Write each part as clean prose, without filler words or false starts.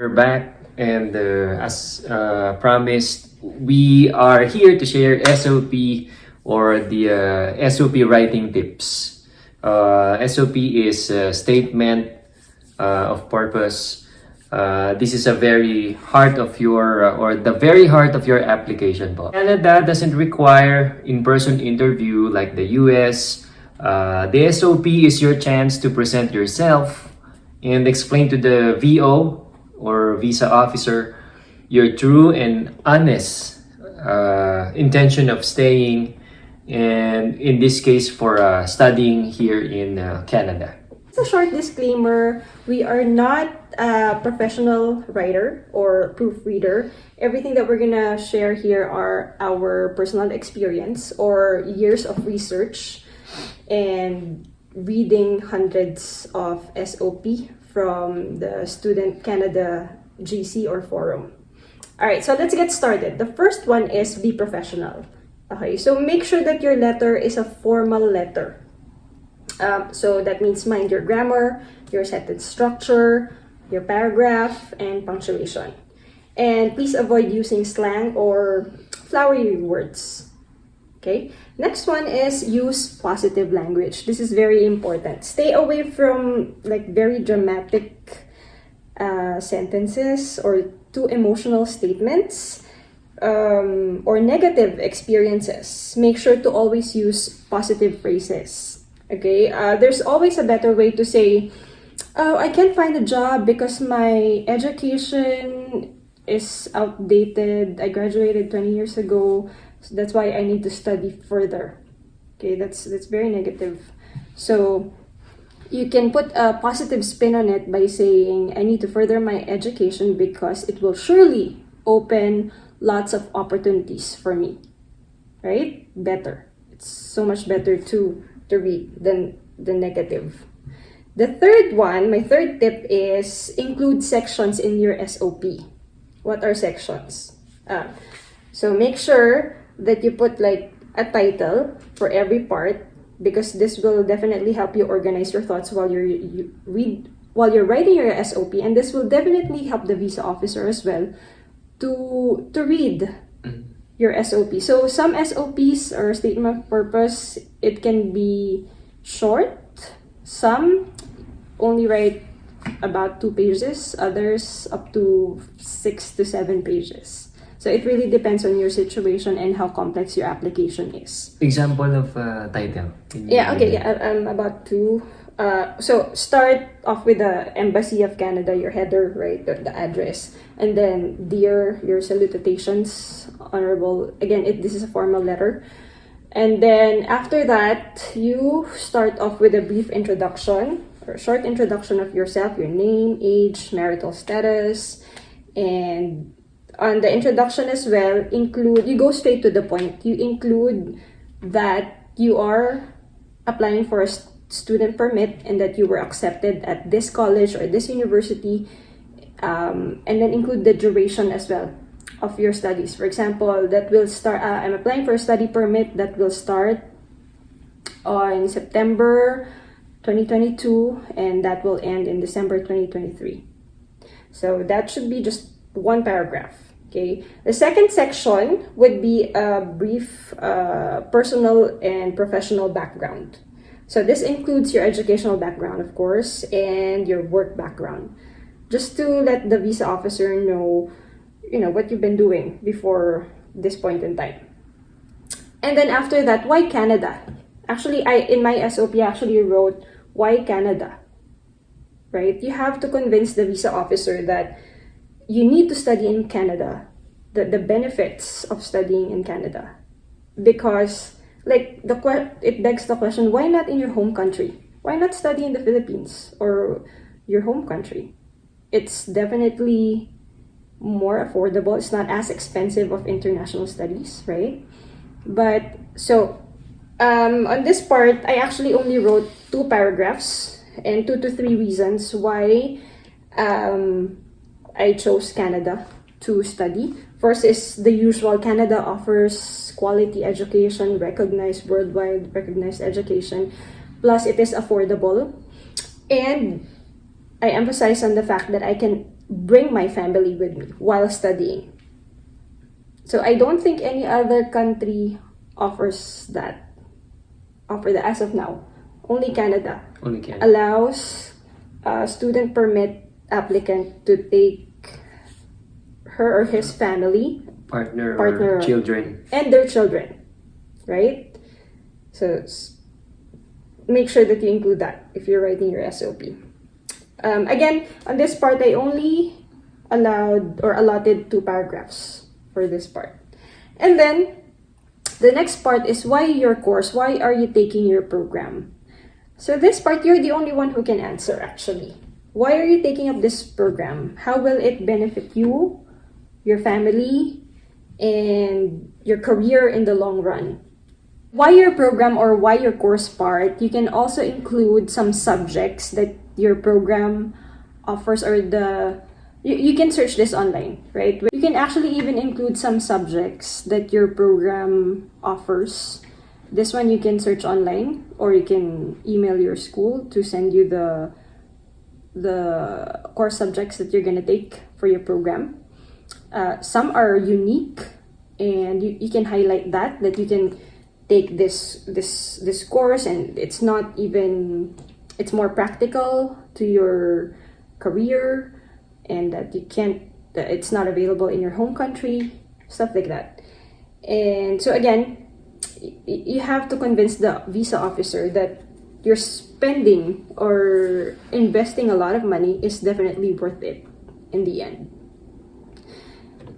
We're back, and as promised, we are here to share SOP or the SOP writing tips. SOP is a statement of purpose. This is a very heart of your or the very heart of your application. Canada doesn't require in-person interview like the US. The SOP is your chance to present yourself and explain to the VO or visa officer your true and honest intention of staying, and in this case for studying here in Canada. It's a short disclaimer. We are not a professional writer or proofreader. Everything that we're gonna share here are our personal experience or years of research and reading hundreds of SOP from the Student Canada GC or forum. All right, so let's get started. The first one is be professional. Okay, so make sure that your letter is a formal letter. So that means mind your grammar, your sentence structure, your paragraph, and punctuation. And please avoid using slang or flowery words. Okay, next one is use positive language. This is very important. Stay away from like very dramatic sentences or too emotional statements or negative experiences. Make sure to always use positive phrases. Okay, there's always a better way to say, oh, I can't find a job because my education is outdated. I graduated 20 years ago. So that's why I need to study further. Okay, that's very negative. So you can put a positive spin on it by saying, I need to further my education because it will surely open lots of opportunities for me. Right? Better. It's so much better to read than the negative. The third one, my third tip is include sections in your SOP. What are sections? So make sure that you put like a title for every part because this will definitely help you organize your thoughts while you're writing your SOP, and this will definitely help the visa officer as well to read your SOP. So some SOPs or statement of purpose, it can be short. Some only write about 2 pages, others up to 6 to 7 pages. So it really depends on your situation and how complex your application is. Example of title. I'm about to. So start off with the Embassy of Canada, your header, right, the address, and then dear, your salutations, honorable. Again, this is a formal letter, and then after that, you start off with a brief introduction or short introduction of yourself, your name, age, marital status, and on the introduction as well, you go straight to the point. You include that you are applying for a student permit and that you were accepted at this college or this university, and then include the duration as well of your studies. For example, that will start, I'm applying for a study permit that will start on September 2022 and that will end in December 2023. So that should be just one paragraph. Okay. The second section would be a brief personal and professional background. So this includes your educational background, of course, and your work background, just to let the visa officer know, what you've been doing before this point in time. And then after that, why Canada? Actually, in my SOP actually wrote why Canada. Right? You have to convince the visa officer that you need to study in Canada, the benefits of studying in Canada. Because it begs the question, why not in your home country? Why not study in the Philippines or your home country? It's definitely more affordable. It's not as expensive of international studies, right? But so on this part, I actually only wrote 2 paragraphs and 2 to 3 reasons why I chose Canada to study. First is the usual. Canada offers quality education, worldwide recognized education. Plus, it is affordable. And I emphasize on the fact that I can bring my family with me while studying. So I don't think any other country offers that. Offer that as of now. Only Canada. Only Canada. Allows a student permit applicant to take her or his family, Partner or children. and their children, right? So make sure that you include that if you're writing your SOP. Again, on this part, I only allotted 2 paragraphs for this part. And then, the next part is why your course? Why are you taking your program? So this part, you're the only one who can answer actually. Why are you taking up this program? How will it benefit you, your family, and your career in the long run? Why your program or why your course part, you can also include some subjects that your program offers, or you can search this online, right? You can actually even include some subjects that your program offers. This one you can search online, or you can email your school to send you the course subjects that you're gonna take for your program. Some are unique, and you can highlight that you can take this course, and it's more practical to your career, and that it's not available in your home country, stuff like that. And so again, you have to convince the visa officer that you're spending or investing a lot of money is definitely worth it in the end.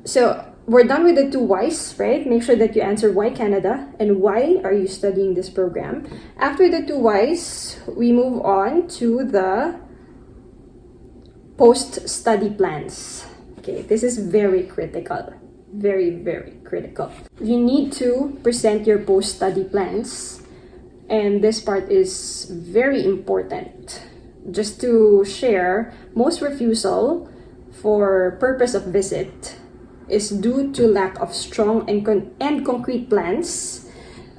So we're done with the 2 whys, right? Make sure that you answer why Canada and why are you studying this program. After the 2 whys, we move on to the post-study plans. Okay, this is very critical. Very, very critical. You need to present your post-study plans, and this part is very important. Just to share, most refusal for purpose of visit is due to lack of strong and concrete plans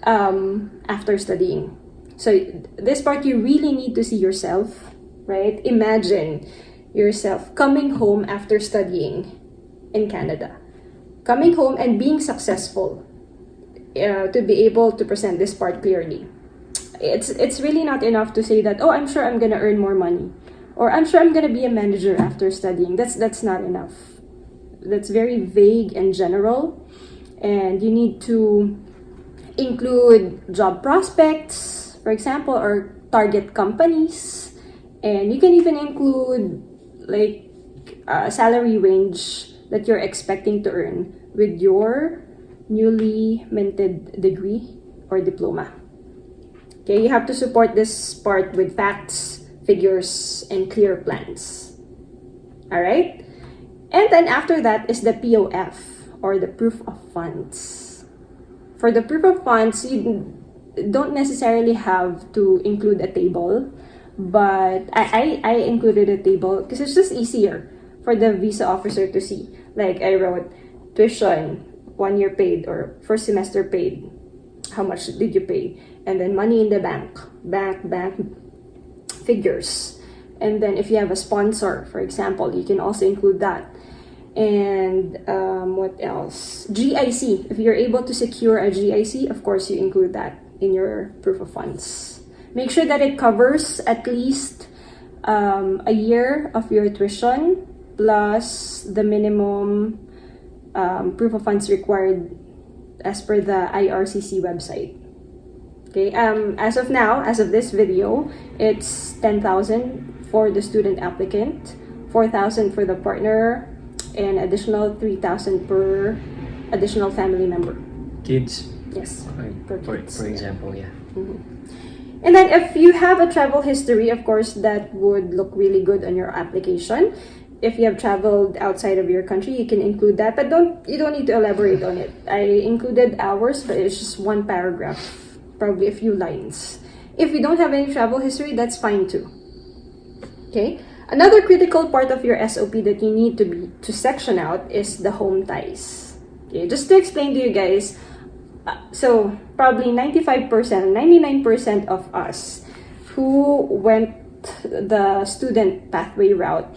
after studying. So this part, you really need to see yourself, right? Imagine yourself coming home after studying in Canada. Coming home and being successful to be able to present this part clearly. It's really not enough to say that, oh, I'm sure I'm gonna earn more money, or I'm sure I'm gonna be a manager after studying. That's not enough. That's very vague and general, and you need to include job prospects, for example, or target companies, and you can even include like a salary range that you're expecting to earn with your newly minted degree or diploma. Okay, you have to support this part with facts, figures, and clear plans. All right? And then after that is the POF, or the proof of funds. For the proof of funds, you don't necessarily have to include a table, but I included a table because it's just easier for the visa officer to see. Like I wrote tuition, 1 year paid, or first semester paid, how much did you pay, and then money in the bank figures. And then if you have a sponsor, for example, you can also include that. And what else? GIC. If you're able to secure a GIC, of course you include that in your proof of funds. Make sure that it covers at least a year of your tuition plus the minimum proof of funds required as per the IRCC website. Okay, as of now, as of this video, it's 10,000 for the student applicant, 4,000 for the partner, and additional 3,000 per additional family member. Kids? Yes. For example, yeah. Mm-hmm. And then if you have a travel history, of course, that would look really good on your application. If you have traveled outside of your country, you can include that, but you don't need to elaborate on it. I included hours, but it's just 1 paragraph, probably a few lines. If you don't have any travel history, that's fine too. Okay. Another critical part of your SOP that you need to section out is the home ties. Okay, just to explain to you guys, so probably 95%, 99% of us who went the student pathway route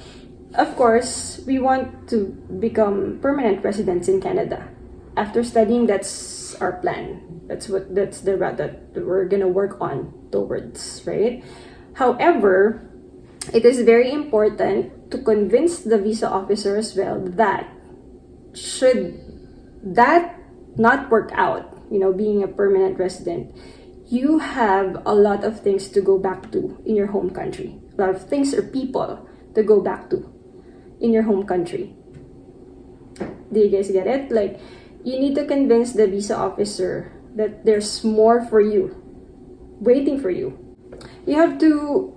of course, we want to become permanent residents in Canada. After studying, that's our plan. That's the route that we're gonna work on towards, right? However, it is very important to convince the visa officer as well that should that not work out, being a permanent resident, you have a lot of things to go back to in your home country. A lot of things or people to go back to in your home country. Do you guys get it? Like, you need to convince the visa officer that there's more for you, waiting for you. You have to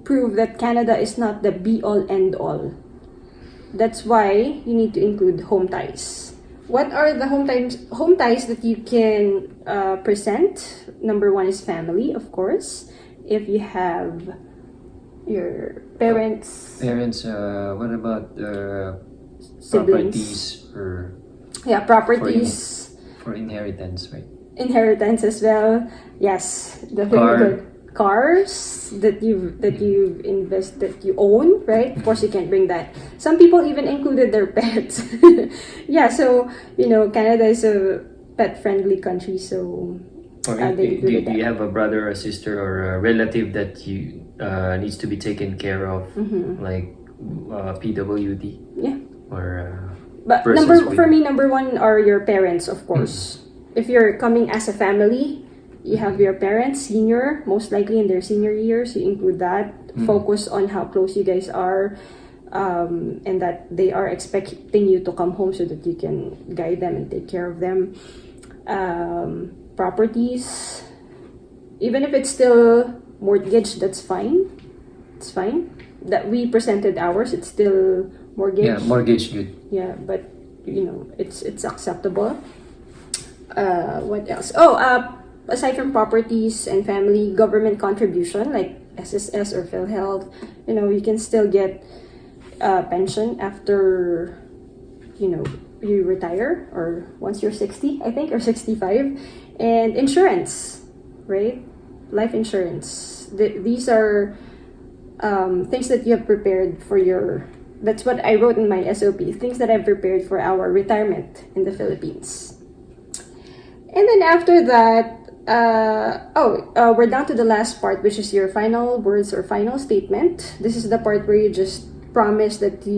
prove that Canada is not the be-all, end-all. That's why you need to include home ties. What are the home ties that you can present? Number one is family, of course. If you have your parents. What about siblings, properties or properties for inheritance, right? Inheritance as well. Yes, definitely. Cars that you've invested, that you own, right? Of course, you can't bring that. Some people even included their pets. Yeah, so Canada is a pet-friendly country, so Or do you have a brother or sister or a relative that you needs to be taken care of, like PWD? Yeah. Or but number one are your parents, of course. If you're coming as a family, you have your parents, senior, most likely in their senior years, you include that. Focus on how close you guys are, and that they are expecting you to come home so that you can guide them and take care of them. Properties, even if it's still mortgaged, that's fine. It's fine. That we presented ours, it's still mortgage. Yeah, mortgage good. Yeah, but it's acceptable. What else? Aside from properties and family, government contribution like SSS or PhilHealth, you can still get pension after you retire, or once you're 60, I think, or 65. And insurance, right? Life insurance. These are things that you have prepared for your. That's what I wrote in my SOP. Things that I've prepared for our retirement in the Philippines. And then after that, we're down to the last part, which is your final words or final statement. This is the part where you just promise that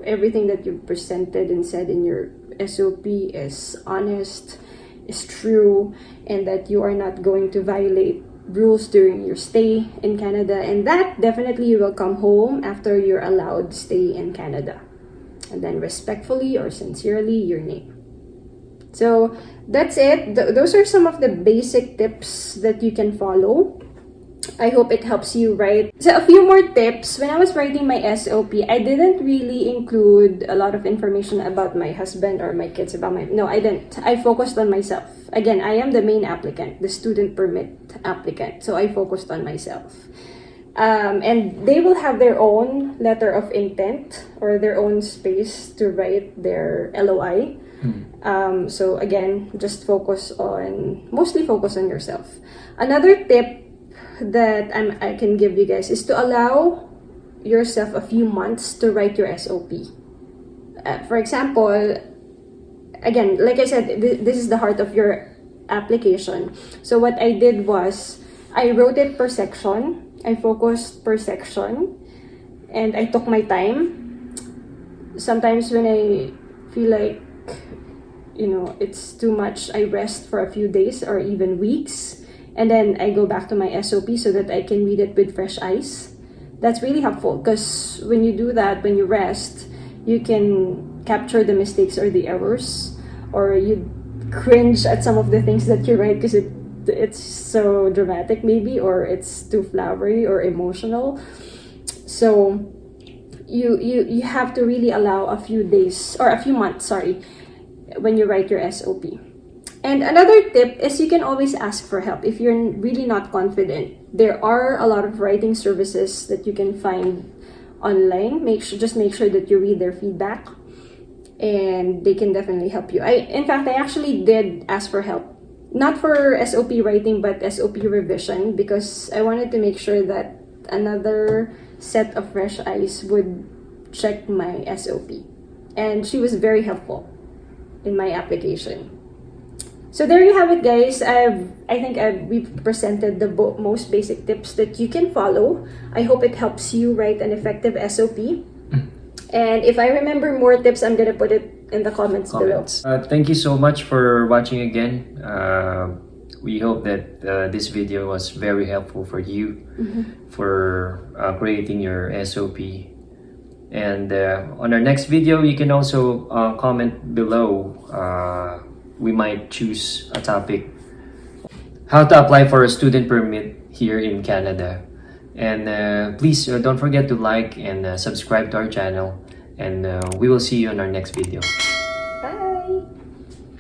everything that you've presented and said in your SOP is honest, is true, and that you are not going to violate rules during your stay in Canada, and that definitely you will come home after you're allowed to stay in Canada. And then respectfully or sincerely, your name. So that's it. Those are some of the basic tips that you can follow. I hope it helps you write. So a few more tips. When I was writing my SOP, I didn't really include a lot of information about my husband or my kids. No, I didn't. I focused on myself. Again, I am the main applicant, the student permit applicant. So I focused on myself. And they will have their own letter of intent or their own space to write their LOI. So again, just mostly focus on yourself. Another tip that I can give you guys is to allow yourself a few months to write your SOP. For example, again, like I said, this is the heart of your application. So what I did was I wrote it per section. I focused per section, and I took my time. Sometimes when I feel like it's too much, I rest for a few days or even weeks, and then I go back to my SOP so that I can read it with fresh eyes. That's really helpful because when you do that, when you rest, you can capture the mistakes or the errors, or you cringe at some of the things that you write because it's so dramatic maybe, or it's too flowery or emotional. So you have to really allow a few days or a few months, when you write your SOP. And another tip is you can always ask for help if you're really not confident. There are a lot of writing services that you can find online. Just make sure that you read their feedback, and they can definitely help you. In fact, I actually did ask for help, not for SOP writing but SOP revision, because I wanted to make sure that another set of fresh eyes would check my SOP. And she was very helpful in my application. So there you have it, guys. We've presented the most basic tips that you can follow. I hope it helps you write an effective SOP. And if I remember more tips, I'm gonna put it in the comments below. Thank you so much for watching again. We hope that this video was very helpful for you for creating your SOP. And on our next video, you can also comment below. We might choose a topic: how to apply for a student permit here in Canada. And please don't forget to like and subscribe to our channel. And we will see you on our next video.